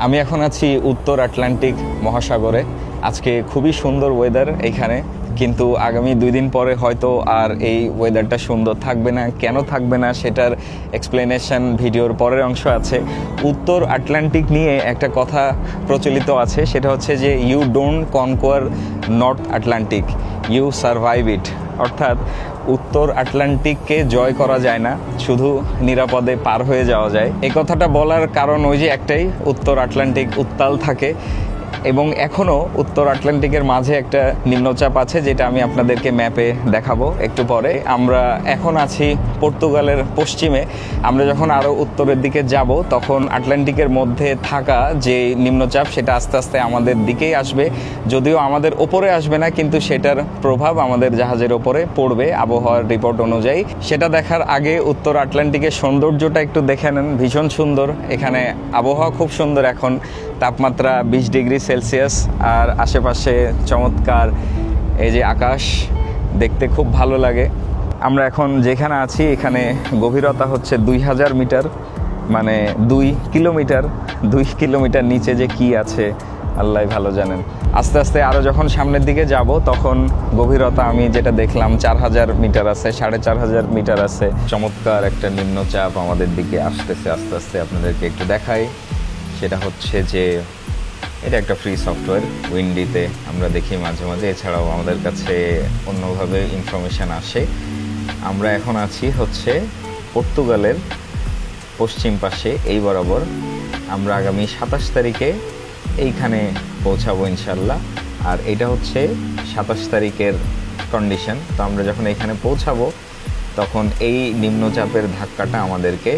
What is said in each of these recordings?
আমি এখন আছি উত্তর আটলান্টিক মহাসাগরে। আজকে খুবই সুন্দর ওয়েদার এখানে, কিন্তু আগামী 2 দিন পরে হয়তো আর এই ওয়েদারটা সুন্দর থাকবে না। কেন থাকবে না সেটার এক্সপ্লেনেশন ভিডিওর পরের অংশ আছে। উত্তর আটলান্টিক নিয়ে একটা কথা প্রচলিত আছে, সেটা হচ্ছে যে you don't conquer North Atlantic, you survive it. অর্থাৎ উত্তর আটলান্টিককে জয় করা যায় না, শুধু নিরাপদে পার হয়ে যাওয়া যায়। এই কথাটা বলার কারণ ওই যে একটাই, উত্তর আটলান্টিক উত্তাল থাকে এবং এখনও উত্তর আটলান্টিকের মাঝে একটা নিম্নচাপ আছে, যেটা আমি আপনাদেরকে ম্যাপে দেখাবো একটু পরে। আমরা এখন আছি পর্তুগালের পশ্চিমে। আমরা যখন আরও উত্তরের দিকে যাব তখন আটলান্টিকের মধ্যে থাকা যে নিম্নচাপ সেটা আস্তে আস্তে আমাদের দিকেই আসবে। যদিও আমাদের ওপরে আসবে না, কিন্তু সেটার প্রভাব আমাদের জাহাজের ওপরে পড়বে আবহাওয়ার রিপোর্ট অনুযায়ী। সেটা দেখার আগে উত্তর আটলান্টিকের সৌন্দর্যটা একটু দেখে নেন। ভীষণ সুন্দর এখানে, আবহাওয়া খুব সুন্দর এখন, তাপমাত্রা 20 ডিগ্রি সেলসিয়াস, আর আশেপাশে চমৎকার এই যে আকাশ, দেখতে খুব ভালো লাগে। আমরা এখন যেখানে আছি এখানে গভীরতা হচ্ছে 2000 মিটার, মানে 2 কিলোমিটার। 2 কিলোমিটার নিচে যে কি আছে আল্লাহ ভালো জানেন। আস্তে আস্তে আরও যখন সামনের দিকে যাব তখন গভীরতা আমি যেটা দেখলাম 4000 মিটার আছে, 4500 মিটার আছে। চমৎকার একটা নিম্নচাপ আমাদের দিকে আসতেছে আস্তে আস্তে। আপনাদেরকে একটু দেখাই, সেটা হচ্ছে যে এটা একটা ফ্রি সফটওয়্যার উইন্ডিতে আমরা দেখি মাঝে মাঝে, এছাড়াও আমাদের কাছে অন্যভাবে ইনফরমেশান আসে। আমরা এখন আছি হচ্ছে পর্তুগালের পশ্চিম পাশে, এই বরাবর। আমরা আগামী 27 তারিখে এইখানে পৌঁছাবো ইনশাল্লাহ। আর এটা হচ্ছে 27 তারিখের কন্ডিশন। তো আমরা যখন এইখানে পৌঁছাবো তখন এই নিম্নচাপের ধাক্কাটা আমাদেরকে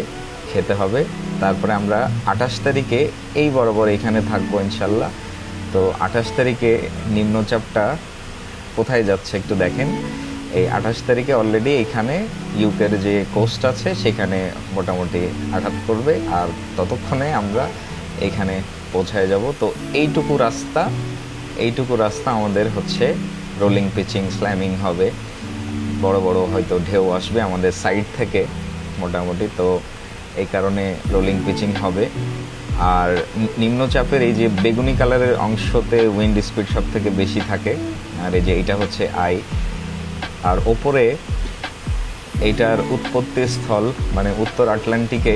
খেতে হবে। তারপরে আমরা 28 তারিখে এই বরাবর এখানে থাকবো ইনশাল্লাহ। তো 28 তারিখে নিম্নচাপটা কোথায় যাচ্ছে একটু দেখেন। এই 28 তারিখে অলরেডি এইখানে ইউকের যে কোস্ট আছে সেখানে মোটামুটি আঘাত করবে, আর ততক্ষণে আমরা এইখানে পৌঁছায় যাব। তো এইটুকু রাস্তা আমাদের হচ্ছে রোলিং পিচিং, স্ল্যামিং হবে। বড় বড় হয়তো ঢেউ আসবে আমাদের সাইড থেকে মোটামুটি, তো এই কারণে রোলিং পিচিং হবে। আর নিম্নচাপের এই যে বেগুনি কালারের অংশতে উইন্ড স্পিড সব থেকে বেশি থাকে, আর এই যে এটা হচ্ছে আই। আর ওপরে এইটার উৎপত্তি স্থল মানে উত্তর আটলান্টিকে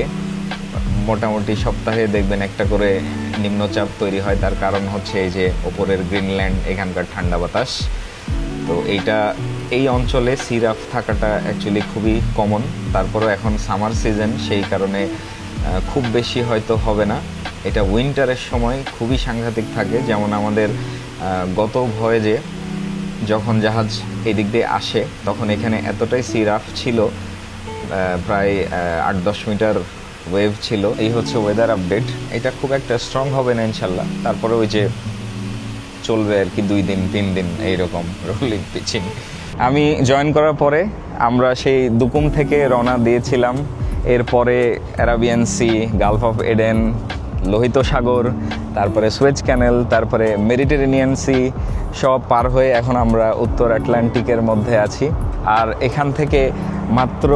মোটামুটি সপ্তাহে দেখবেন একটা করে নিম্নচাপ তৈরি হয়। তার কারণ হচ্ছে এই যে ওপরের গ্রিনল্যান্ড, এখানকার ঠান্ডা বাতাস। তো এই অঞ্চলে সিরাফ থাকাটা অ্যাকচুয়ালি খুবই কমন। তারপরেও এখন সামার সিজন, সেই কারণে খুব বেশি হয়তো হবে না। এটা উইন্টারের সময় খুবই সাংঘাতিক থাকে। যেমন আমাদের গত ভয়েজে যখন জাহাজ এদিক দিয়ে আসে তখন এখানে এতটাই সিরাফ ছিল, প্রায় 8-10 মিটার ওয়েভ ছিল। এই হচ্ছে ওয়েদার আপডেট। এটা খুব একটা স্ট্রং হবে না ইনশাল্লাহ, তারপরে ওই যে চলবে আর কি 2 দিন 3 দিন এইরকম রোলিং পিচিং। আমি জয়েন করার পরে আমরা সেই দুকুম থেকে রওনা দিয়েছিলাম। এরপরে Arabian Sea, Gulf of Aden, লোহিত সাগর, তারপরে সুয়েজ ক্যানেল, তারপরে মেডিটেরেনিয়ান সি, সব পার হয়ে এখন আমরা উত্তর আটলান্টিকের মধ্যে আছি। আর এখান থেকে মাত্র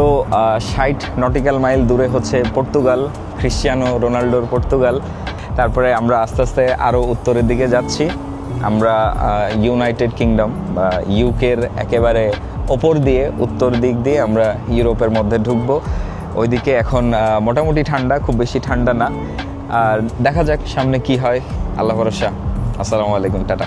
60 নটিক্যাল মাইল দূরে হচ্ছে পর্তুগাল, ক্রিশ্চিয়ানো রোনাল্ডোর পর্তুগাল। তারপরে আমরা আস্তে আস্তে আরও উত্তরের দিকে যাচ্ছি। আমরা ইউনাইটেড কিংডম বা ইউকের একেবারে ওপর দিয়ে উত্তর দিক দিয়ে আমরা ইউরোপের মধ্যে ঢুকবো। ওইদিকে এখন মোটামুটি ঠান্ডা, খুব বেশি ঠান্ডা না। আর দেখা যাক সামনে কি হয়, আল্লাহ ভরসা। আসসালামু আলাইকুম, টাটা।